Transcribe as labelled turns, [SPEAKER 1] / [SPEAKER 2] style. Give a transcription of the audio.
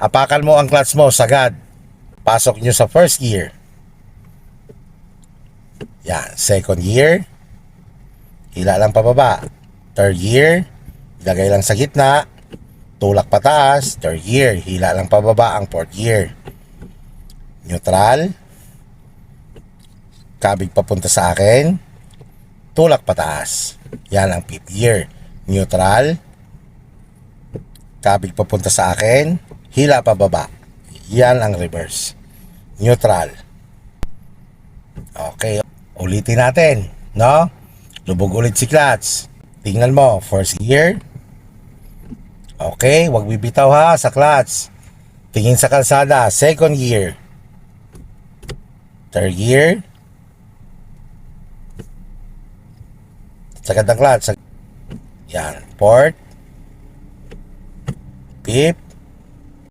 [SPEAKER 1] Apakan mo ang clutch mo, sagad. Pasok nyo sa first gear. Yan, second gear. Hila lang pababa. Third gear. Ilagay lang sa gitna. Tulak pataas. Third gear. Hila lang pababa ang fourth gear. Neutral. Kabig papunta sa akin. Tulak pataas. Yan ang fifth gear. Neutral. Kabig papunta sa akin. Hila pababa. Yan ang reverse. Neutral. Okay. Ulitin natin. No? Lubog ulit si clutch. Tingnan mo. First gear. Okay. Huwag bibitaw ha sa clutch. Tingin sa kalsada. Second gear. Third gear. Sagad ang clutch. Yan. Fourth. Fifth.